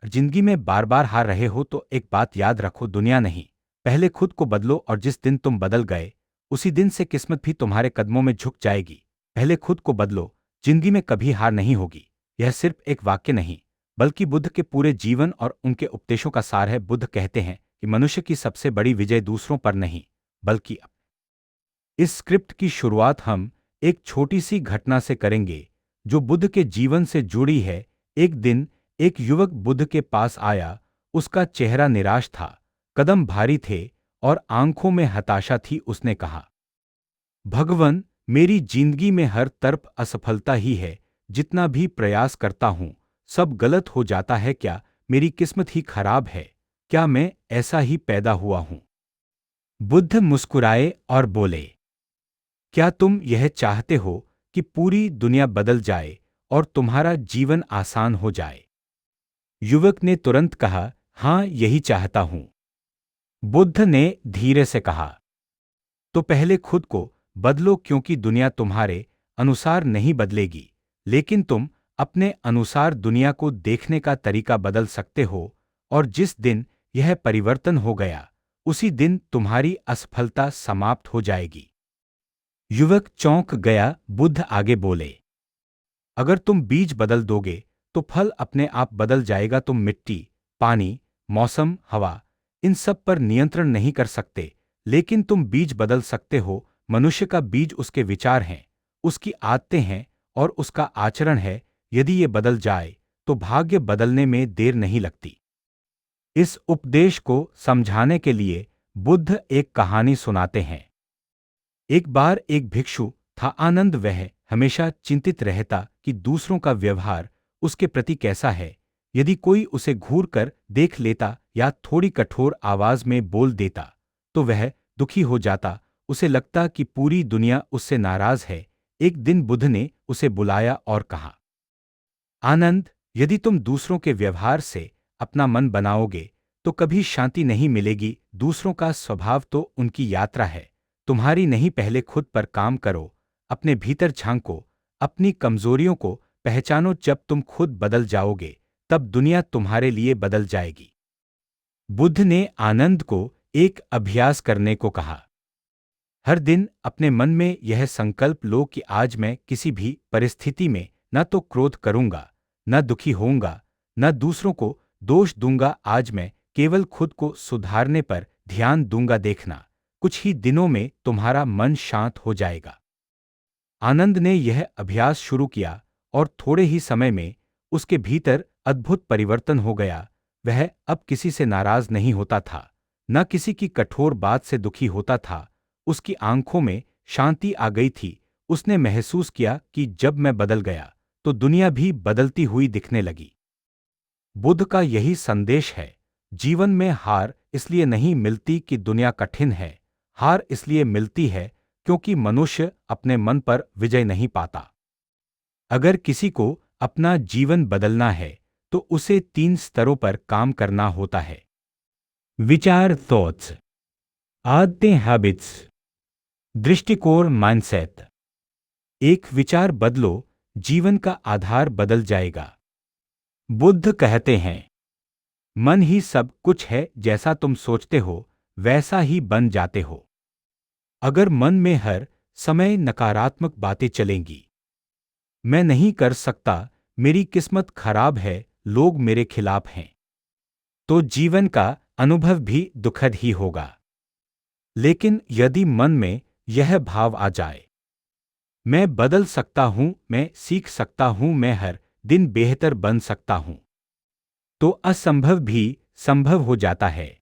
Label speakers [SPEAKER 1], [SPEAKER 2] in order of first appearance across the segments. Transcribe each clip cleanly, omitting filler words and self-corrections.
[SPEAKER 1] जिंदगी में बार बार हार रहे हो तो एक बात याद रखो, दुनिया नहीं। पहले खुद को बदलो और जिस दिन तुम बदल गए उसी दिन से किस्मत भी तुम्हारे कदमों में झुक जाएगी। पहले खुद को बदलो, जिंदगी में कभी हार नहीं होगी। यह सिर्फ एक वाक्य नहीं बल्कि बुद्ध के पूरे जीवन और उनके उपदेशों का सार है। बुद्ध कहते हैं कि मनुष्य की सबसे बड़ी विजय दूसरों पर नहीं बल्कि इस स्क्रिप्ट की शुरुआत हम एक छोटी सी घटना से करेंगे जो बुद्ध के जीवन से जुड़ी है। एक दिन एक युवक बुद्ध के पास आया। उसका चेहरा निराश था, कदम भारी थे और आंखों में हताशा थी। उसने कहा, भगवन, मेरी जिंदगी में हर तरफ असफलता ही है। जितना भी प्रयास करता हूं सब गलत हो जाता है। क्या मेरी किस्मत ही खराब है? क्या मैं ऐसा ही पैदा हुआ हूं? बुद्ध मुस्कुराए और बोले, क्या तुम यह चाहते हो कि पूरी दुनिया बदल जाए और तुम्हारा जीवन आसान हो जाए? युवक ने तुरंत कहा, हां, यही चाहता हूं। बुद्ध ने धीरे से कहा, तो पहले खुद को बदलो, क्योंकि दुनिया तुम्हारे अनुसार नहीं बदलेगी, लेकिन तुम अपने अनुसार दुनिया को देखने का तरीका बदल सकते हो। और जिस दिन यह परिवर्तन हो गया उसी दिन तुम्हारी असफलता समाप्त हो जाएगी। युवक चौंक गया। बुद्ध आगे बोले, अगर तुम बीज बदल दोगे तो फल अपने आप बदल जाएगा। तुम मिट्टी, पानी, मौसम, हवा, इन सब पर नियंत्रण नहीं कर सकते, लेकिन तुम बीज बदल सकते हो। मनुष्य का बीज उसके विचार हैं, उसकी आदतें हैं और उसका आचरण है। यदि ये बदल जाए तो भाग्य बदलने में देर नहीं लगती। इस उपदेश को समझाने के लिए बुद्ध एक कहानी सुनाते हैं। एक बार एक भिक्षु था, आनंद। वह हमेशा चिंतित रहता कि दूसरों का व्यवहार उसके प्रति कैसा है। यदि कोई उसे घूर कर देख लेता या थोड़ी कठोर आवाज में बोल देता तो वह दुखी हो जाता। उसे लगता कि पूरी दुनिया उससे नाराज है। एक दिन बुद्ध ने उसे बुलाया और कहा, आनंद, यदि तुम दूसरों के व्यवहार से अपना मन बनाओगे तो कभी शांति नहीं मिलेगी। दूसरों का स्वभाव तो उनकी यात्रा है, तुम्हारी नहीं। पहले खुद पर काम करो, अपने भीतर झांको, अपनी कमजोरियों को पहचानो। जब तुम खुद बदल जाओगे तब दुनिया तुम्हारे लिए बदल जाएगी। बुद्ध ने आनंद को एक अभ्यास करने को कहा। हर दिन अपने मन में यह संकल्प लो कि आज मैं किसी भी परिस्थिति में न तो क्रोध करूंगा, न दुखी होऊंगा, न दूसरों को दोष दूंगा। आज मैं केवल खुद को सुधारने पर ध्यान दूंगा। देखना, कुछ ही दिनों में तुम्हारा मन शांत हो जाएगा। आनंद ने यह अभ्यास शुरू किया और थोड़े ही समय में उसके भीतर अद्भुत परिवर्तन हो गया। वह अब किसी से नाराज नहीं होता था, न किसी की कठोर बात से दुखी होता था। उसकी आंखों में शांति आ गई थी। उसने महसूस किया कि जब मैं बदल गया तो दुनिया भी बदलती हुई दिखने लगी। बुद्ध का यही संदेश है, जीवन में हार इसलिए नहीं मिलती कि दुनिया कठिन है। हार इसलिए मिलती है क्योंकि मनुष्य अपने मन पर विजय नहीं पाता। अगर किसी को अपना जीवन बदलना है तो उसे 3 स्तरों पर काम करना होता है। विचार, थॉट्स, आदतें, हैबिट्स, दृष्टिकोण, माइंडसेट। एक विचार बदलो, जीवन का आधार बदल जाएगा। बुद्ध कहते हैं, मन ही सब कुछ है। जैसा तुम सोचते हो वैसा ही बन जाते हो। अगर मन में हर समय नकारात्मक बातें चलेंगी, मैं नहीं कर सकता, मेरी किस्मत खराब है, लोग मेरे खिलाफ हैं, तो जीवन का अनुभव भी दुखद ही होगा। लेकिन यदि मन में यह भाव आ जाए, मैं बदल सकता हूं, मैं सीख सकता हूं, मैं हर दिन बेहतर बन सकता हूं, तो असंभव भी संभव हो जाता है।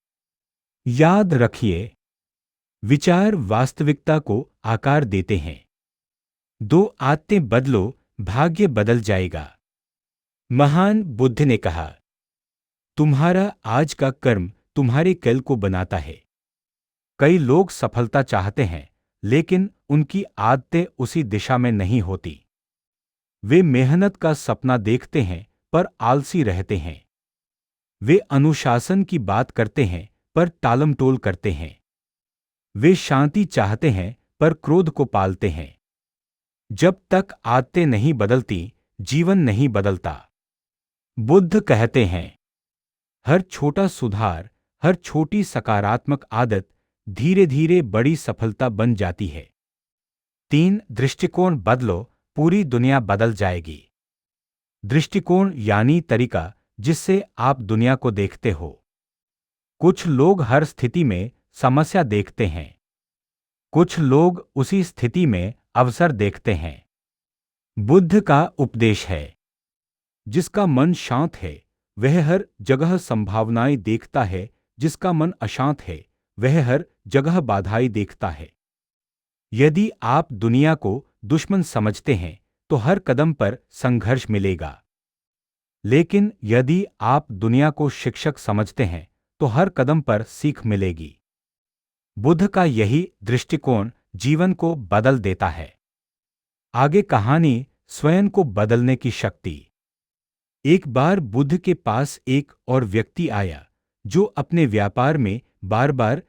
[SPEAKER 1] याद रखिए, विचार वास्तविकता को आकार देते हैं। 2 आदतें बदलो, भाग्य बदल जाएगा। महान बुद्ध ने कहा, तुम्हारा आज का कर्म तुम्हारे कल को बनाता है। कई लोग सफलता चाहते हैं लेकिन उनकी आदतें उसी दिशा में नहीं होती। वे मेहनत का सपना देखते हैं पर आलसी रहते हैं। वे अनुशासन की बात करते हैं पर टालमटोल करते हैं। वे शांति चाहते हैं पर क्रोध को पालते हैं। जब तक आदतें नहीं बदलती, जीवन नहीं बदलता। बुद्ध कहते हैं, हर छोटा सुधार, हर छोटी सकारात्मक आदत धीरे धीरे बड़ी सफलता बन जाती है। 3. दृष्टिकोण बदलो, पूरी दुनिया बदल जाएगी। दृष्टिकोण यानी तरीका जिससे आप दुनिया को देखते हो। कुछ लोग हर स्थिति में समस्या देखते हैं, कुछ लोग उसी स्थिति में अवसर देखते हैं। बुद्ध का उपदेश है, जिसका मन शांत है वह हर जगह संभावनाएं देखता है, जिसका मन अशांत है वह हर जगह बाधाएं देखता है। यदि आप दुनिया को दुश्मन समझते हैं तो हर कदम पर संघर्ष मिलेगा, लेकिन यदि आप दुनिया को शिक्षक समझते हैं तो हर कदम पर सीख मिलेगी। बुद्ध का यही दृष्टिकोण जीवन को बदल देता है। आगे कहानी, स्वयं को बदलने की शक्ति। एक बार बुद्ध के पास एक और व्यक्ति आया जो अपने व्यापार में बार बार